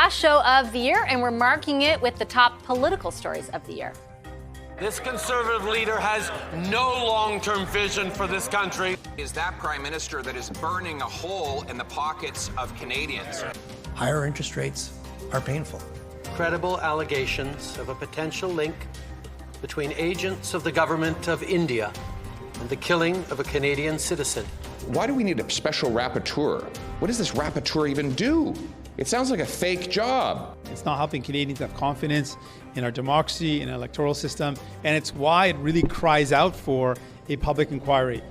last show of the year, and we're marking it with the top political stories of the year. This conservative leader has no long-term vision for this country. Is that prime minister that is burning a hole in the pockets of Canadians? Higher interest rates are painful. Credible allegations of a potential link between agents of the government of India and the killing of a Canadian citizen. Why do we need a special rapporteur? What does this rapporteur even do? It sounds like a fake job. It's not helping Canadians have confidence in our democracy and electoral system, and it's why it really cries out for a public inquiry.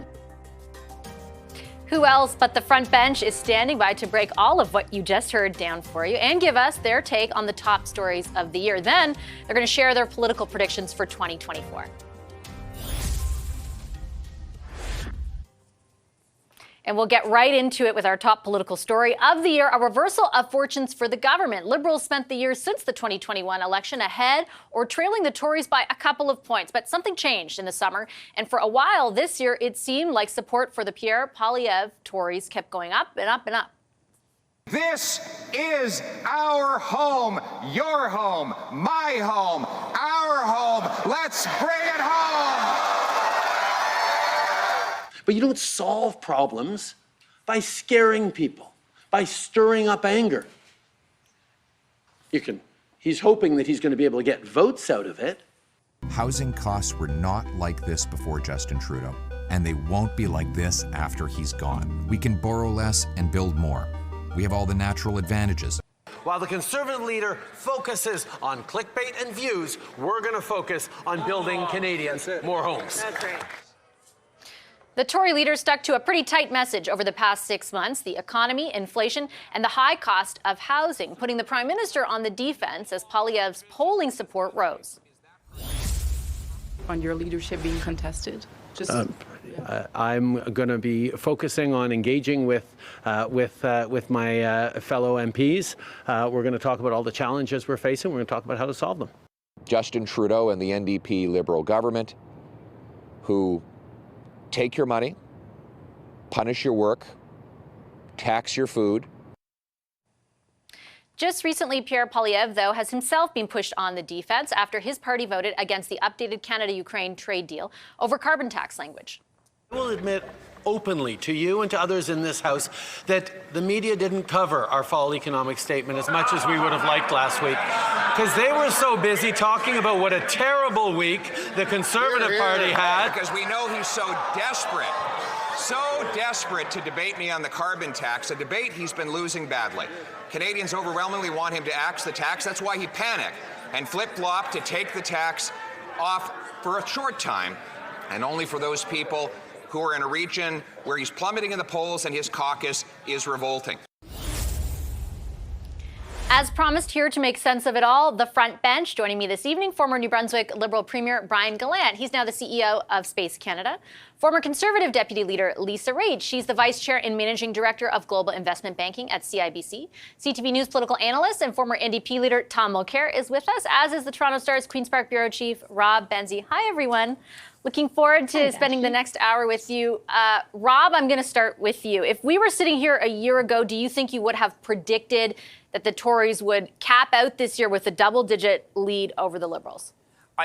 Who else but the front bench is standing by to break all of what you just heard down for you and give us their take on the top stories of the year. Then they're going to share their political predictions for 2024. And we'll get right into it with our top political story of the year, a reversal of fortunes for the government. Liberals spent the year since the 2021 election ahead or trailing the Tories by a couple of points. But something changed in the summer. And for a while this year, it seemed like support for the Pierre Poilievre Tories kept going up and up and up. This is our home, your home, my home, our home. Let's bring it home. But you don't solve problems by scaring people, by stirring up anger. He's hoping that he's going to be able to get votes out of it. Housing costs were not like this before Justin Trudeau, and they won't be like this after he's gone. We can borrow less and build more. We have all the natural advantages. While the conservative leader focuses on clickbait and views, we're going to focus on building Canadians more homes. That's right. The Tory leader stuck to a pretty tight message over the past 6 months: the economy, inflation, and the high cost of housing, putting the Prime Minister on the defense as Poilievre's polling support rose. On your leadership being contested? I'm going to be focusing on engaging with my fellow MPs. We're going to talk about all the challenges we're facing. We're going to talk about how to solve them. Justin Trudeau and the NDP Liberal government, who take your money, punish your work, tax your food. Just recently, Pierre Poilievre, though, has himself been pushed on the defense after his party voted against the updated Canada-Ukraine trade deal over carbon tax language. I will admit openly to you and to others in this House that the media didn't cover our fall economic statement as much as we would have liked last week, because they were so busy talking about what a terrible week the Conservative Party had. Because we know he's so desperate to debate me on the carbon tax, a debate he's been losing badly. Canadians overwhelmingly want him to axe the tax. That's why he panicked and flip-flopped to take the tax off for a short time, and only for those people who are in a region where he's plummeting in the polls and his caucus is revolting. As promised, here to make sense of it all, the front bench. Joining me this evening, former New Brunswick Liberal Premier Brian Gallant. He's now the CEO of Space Canada. Former Conservative Deputy Leader Lisa Raitt. She's the Vice Chair and Managing Director of Global Investment Banking at CIBC. CTV News political analyst and former NDP leader Tom Mulcair is with us, as is the Toronto Star's Queen's Park Bureau Chief Rob Benzie. Hi, everyone. Looking forward to spending the next hour with you. Rob, I'm going to start with you. If we were sitting here a year ago, do you think you would have predicted that the Tories would cap out this year with a double-digit lead over the Liberals?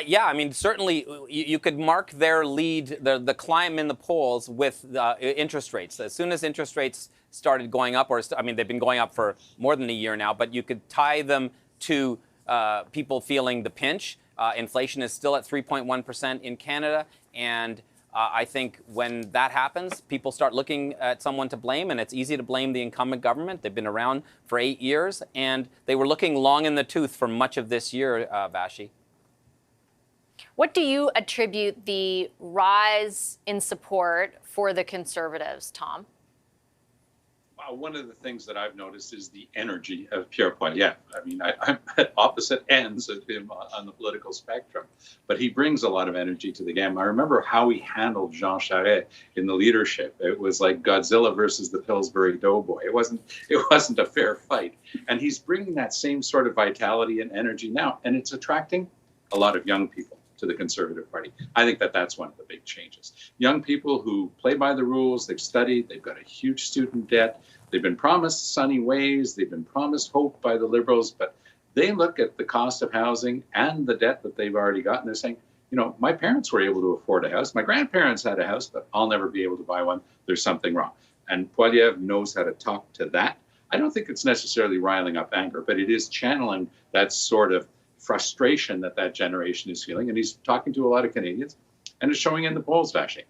Yeah, I mean, certainly you could mark their lead, the climb in the polls with interest rates. As soon as interest rates started going up, they've been going up for more than a year now, but you could tie them to people feeling the pinch. Inflation is still at 3.1% in Canada, and I think when that happens, people start looking at someone to blame, and it's easy to blame the incumbent government. They've been around for 8 years, and they were looking long in the tooth for much of this year, Vassy. What do you attribute the rise in support for the Conservatives, Tom? One of the things that I've noticed is the energy of Pierre Poilievre. I mean, I'm at opposite ends of him on the political spectrum, but he brings a lot of energy to the game. I remember how he handled Jean Charest in the leadership. It was like Godzilla versus the Pillsbury Doughboy. It wasn't a fair fight. And he's bringing that same sort of vitality and energy now, and it's attracting a lot of young people to the Conservative Party. I think that's one of the big changes. Young people who play by the rules, they've studied, they've got a huge student debt, They've been promised sunny ways. They've been promised hope by the Liberals, but they look at the cost of housing and the debt that they've already got, and they're saying, you know, my parents were able to afford a house. My grandparents had a house, but I'll never be able to buy one. There's something wrong. And Poilievre knows how to talk to that. I don't think it's necessarily riling up anger, but it is channeling that sort of frustration that that generation is feeling. And he's talking to a lot of Canadians, and it's showing in the polls, Vassy.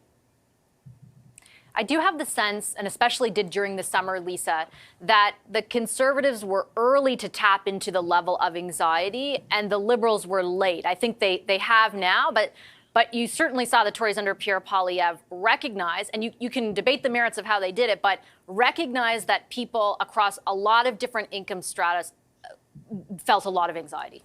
I do have the sense, and especially did during the summer, Lisa, that the Conservatives were early to tap into the level of anxiety and the Liberals were late. I think they have now, but you certainly saw the Tories under Pierre Poilievre recognize, and you can debate the merits of how they did it, but recognize that people across a lot of different income strata felt a lot of anxiety.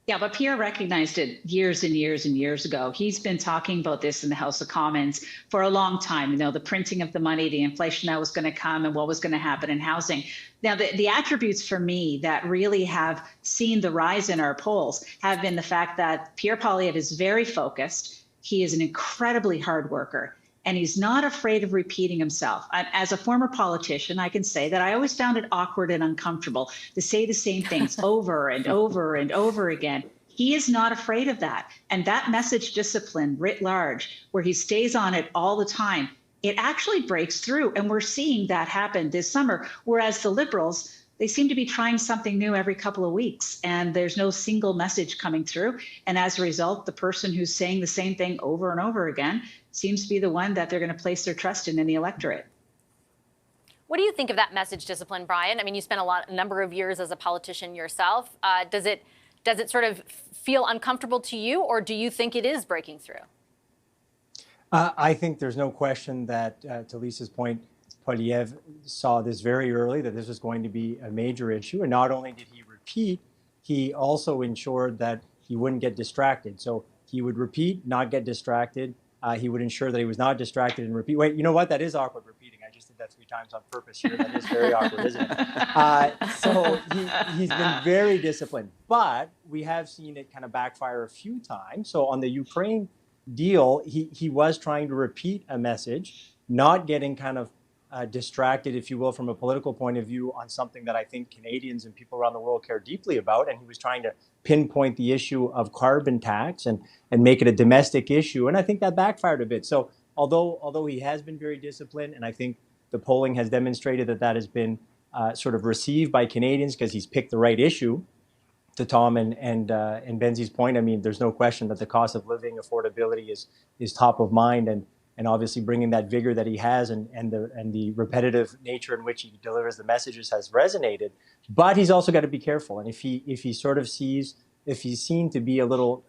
Yeah, but Pierre recognized it years and years and years ago. He's been talking about this in the House of Commons for a long time. You know, the printing of the money, the inflation that was going to come and what was going to happen in housing. Now, the attributes for me that really have seen the rise in our polls have been the fact that Pierre Poilievre is very focused. He is an incredibly hard worker. And he's not afraid of repeating himself. As a former politician, I can say that I always found it awkward and uncomfortable to say the same things over and over and over again. He is not afraid of that. And that message discipline writ large, where he stays on it all the time, it actually breaks through. And we're seeing that happen this summer. Whereas the Liberals, they seem to be trying something new every couple of weeks, and there's no single message coming through. And as a result, the person who's saying the same thing over and over again seems to be the one that they're going to place their trust in the electorate. What do you think of that message discipline, Brian? I mean, you spent a number of years as a politician yourself. Does it sort of feel uncomfortable to you, or do you think it is breaking through? I think there's no question that, to Lisa's point, Poilievre saw this very early, that this was going to be a major issue. And not only did he repeat, he also ensured that he wouldn't get distracted. So he would repeat, not get distracted. He would ensure that he was not distracted and repeat. Wait, you know what? That is awkward repeating. I just did that 3 times on purpose here. That is very awkward, isn't it? So he's been very disciplined. But we have seen it kind of backfire a few times. So on the Ukraine deal, he was trying to repeat a message, not getting kind of distracted, if you will, from a political point of view on something that I think Canadians and people around the world care deeply about. And he was trying to pinpoint the issue of carbon tax and make it a domestic issue. And I think that backfired a bit. So although he has been very disciplined, and I think the polling has demonstrated that has been sort of received by Canadians because he's picked the right issue, to Tom and Benzie's point, I mean, there's no question that the cost of living, affordability is top of mind, and obviously bringing that vigor that he has and the repetitive nature in which he delivers the messages has resonated. But he's also got to be careful. And if he's seen to be a little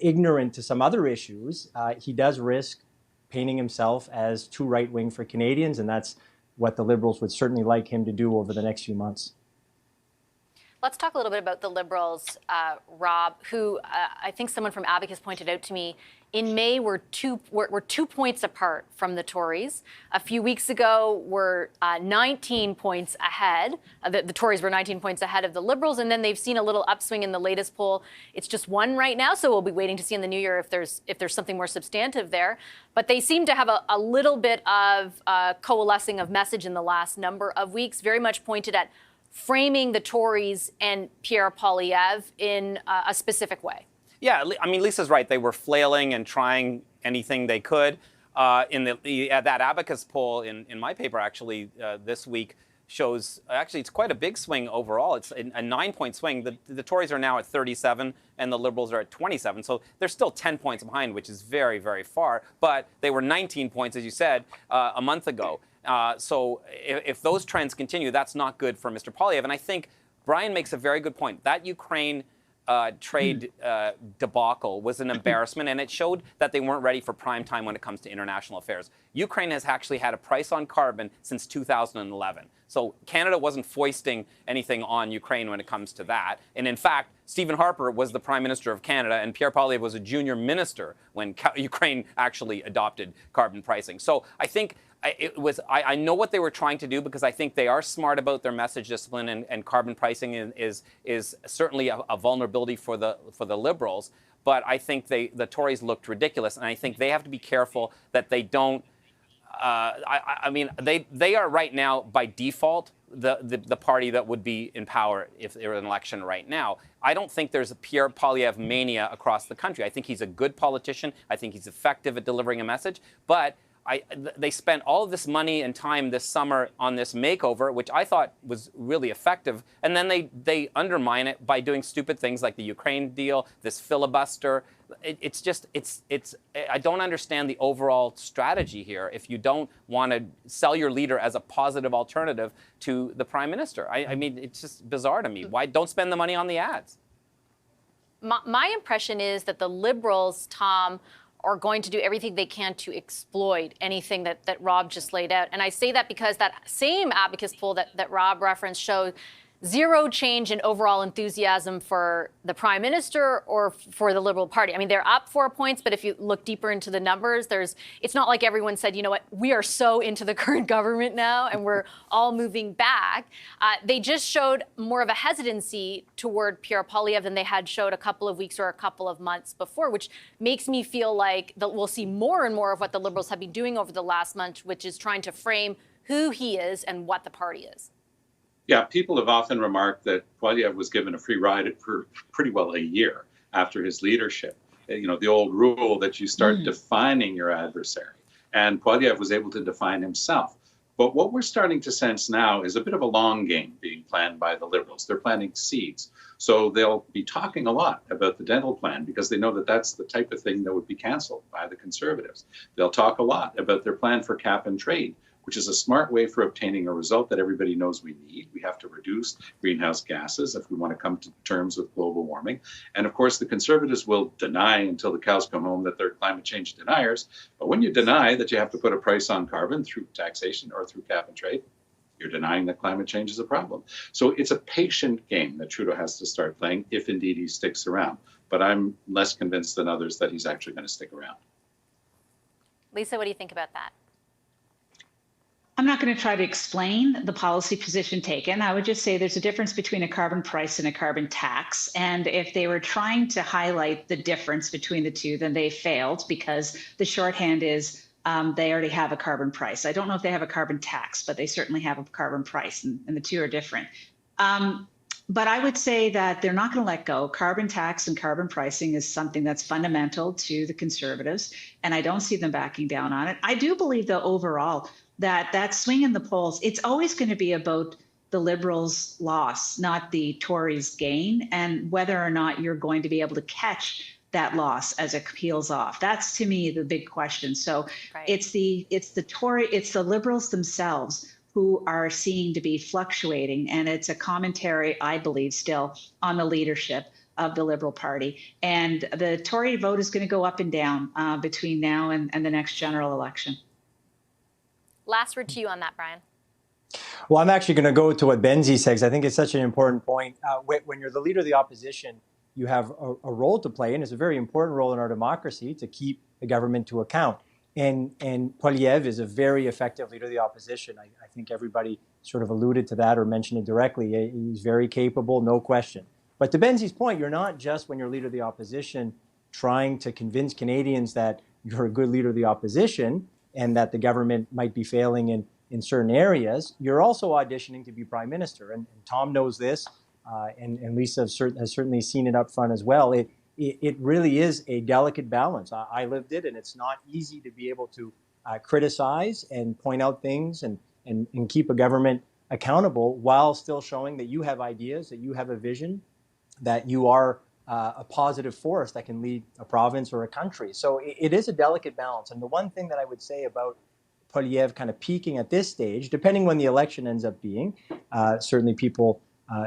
ignorant to some other issues, he does risk painting himself as too right-wing for Canadians, and that's what the Liberals would certainly like him to do over the next few months. Let's talk a little bit about the Liberals, Rob, who I think someone from Abacus pointed out to me in May were 2 points apart from the Tories. A few weeks ago were 19 points ahead. The Tories were 19 points ahead of the Liberals, and then they've seen a little upswing in the latest poll. It's just 1 right now, so we'll be waiting to see in the new year if there's something more substantive there. But they seem to have a little bit of coalescing of message in the last number of weeks, very much pointed at framing the Tories and Pierre Poilievre in a specific way. Yeah, I mean, Lisa's right. They were flailing and trying anything they could. In that Abacus poll in my paper, actually, this week shows, actually, it's quite a big swing overall. It's a 9-point swing. The Tories are now at 37 and the Liberals are at 27. So they're still 10 points behind, which is very, very far. But they were 19 points, as you said, a month ago. So if those trends continue, that's not good for Mr. Poilievre. And I think Brian makes a very good point. That Ukraine trade debacle was an embarrassment, and it showed that they weren't ready for prime time when it comes to international affairs. Ukraine has actually had a price on carbon since 2011. So Canada wasn't foisting anything on Ukraine when it comes to that. And in fact, Stephen Harper was the Prime Minister of Canada, and Pierre Poilievre was a junior minister when Ukraine actually adopted carbon pricing. So I think I know what they were trying to do, because I think they are smart about their message discipline, and carbon pricing is certainly a vulnerability for the Liberals. But I think the Tories looked ridiculous, and I think they have to be careful that they don't I mean, they are right now by default the party that would be in power if there were an election right now. I don't think there's a Pierre Poilievre mania across the country. I think he's a good politician. I think he's effective at delivering a message. But they spent all of this money and time this summer on this makeover, which I thought was really effective, and then they undermine it by doing stupid things like the Ukraine deal, this filibuster. I don't understand the overall strategy here if you don't want to sell your leader as a positive alternative to the prime minister. I mean, it's just bizarre to me. Why don't spend the money on the ads? My impression is that the Liberals, Tom, are going to do everything they can to exploit anything that Rob just laid out. And I say that because that same Abacus poll that Rob referenced showed zero change in overall enthusiasm for the prime minister or for the Liberal Party. I mean, they're up 4 points, but if you look deeper into the numbers, it's not like everyone said, you know what, we are so into the current government now and we're all moving back. They just showed more of a hesitancy toward Pierre Poilievre than they had showed a couple of weeks or a couple of months before, which makes me feel like we'll see more and more of what the Liberals have been doing over the last month, which is trying to frame who he is and what the party is. Yeah, people have often remarked that Poilievre was given a free ride for pretty well a year after his leadership. You know, the old rule that you start defining your adversary. And Poilievre was able to define himself. But what we're starting to sense now is a bit of a long game being planned by the Liberals. They're planting seeds. So they'll be talking a lot about the dental plan because they know that that's the type of thing that would be canceled by the Conservatives. They'll talk a lot about their plan for cap and trade, which is a smart way for obtaining a result that everybody knows we need. We have to reduce greenhouse gases if we want to come to terms with global warming. And of course, the Conservatives will deny until the cows come home that they're climate change deniers. But when you deny that you have to put a price on carbon through taxation or through cap and trade, you're denying that climate change is a problem. So it's a patient game that Trudeau has to start playing if indeed he sticks around. But I'm less convinced than others that he's actually going to stick around. Lisa, what do you think about that? I'm not going to try to explain the policy position taken. I would just say there's a difference between a carbon price and a carbon tax. And if they were trying to highlight the difference between the two, then they failed because the shorthand is they already have a carbon price. I don't know if they have a carbon tax, but they certainly have a carbon price, and the two are different. But I would say that they're not going to let go. Carbon tax and carbon pricing is something that's fundamental to the Conservatives, and I don't see them backing down on it. I do believe, though, overall, that swing in the polls, it's always going to be about the Liberals' loss, not the Tories' gain, and whether or not you're going to be able to catch that loss as it peels off. That's, to me, the big question. So it's the Liberals themselves who are seen to be fluctuating, and it's a commentary, I believe, still on the leadership of the Liberal Party. And the Tory vote is going to go up and down between now and the next general election. Last word to you on that, Brian. Well, I'm actually going to go to what Benzie says. I think it's such an important point. When you're the leader of the opposition, you have a role to play, and it's a very important role in our democracy to keep the government to account. And Poilievre is a very effective leader of the opposition. I think everybody sort of alluded to that or mentioned it directly. He's very capable, no question. But to Benzie's point, you're not just, when you're leader of the opposition, trying to convince Canadians that you're a good leader of the opposition and that the government might be failing in certain areas. You're also auditioning to be prime minister. And Tom knows this, and Lisa has certainly seen it up front as well. It really is a delicate balance. I lived it, and it's not easy to be able to criticize and point out things and keep a government accountable while still showing that you have ideas, that you have a vision, that you are a positive force that can lead a province or a country. So it is a delicate balance. And the one thing that I would say about Poilievre kind of peaking at this stage, depending when the election ends up being, certainly people,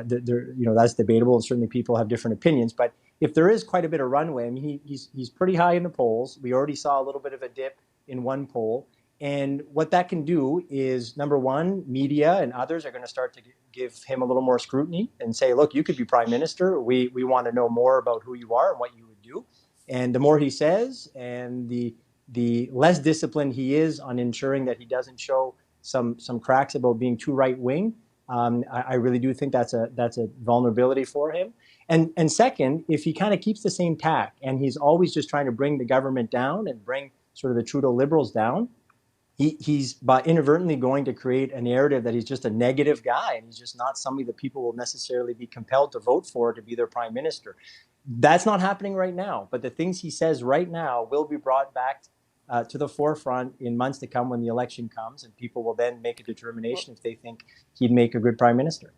that's debatable, and certainly people have different opinions. But if there is quite a bit of runway, I mean, he's pretty high in the polls. We already saw a little bit of a dip in one poll. And what that can do is, number one, media and others are going to start to give him a little more scrutiny and say, look, you could be prime minister. We want to know more about who you are and what you would do. And the more he says and the less disciplined he is on ensuring that he doesn't show some cracks about being too right-wing, I really do think that's a vulnerability for him. And second, if he kind of keeps the same tack and he's always just trying to bring the government down and bring sort of the Trudeau Liberals down, he's by inadvertently going to create a narrative that he's just a negative guy and he's just not somebody that people will necessarily be compelled to vote for to be their prime minister. That's not happening right now, but the things he says right now will be brought back to the forefront in months to come when the election comes, and people will then make a determination if they think he'd make a good prime minister.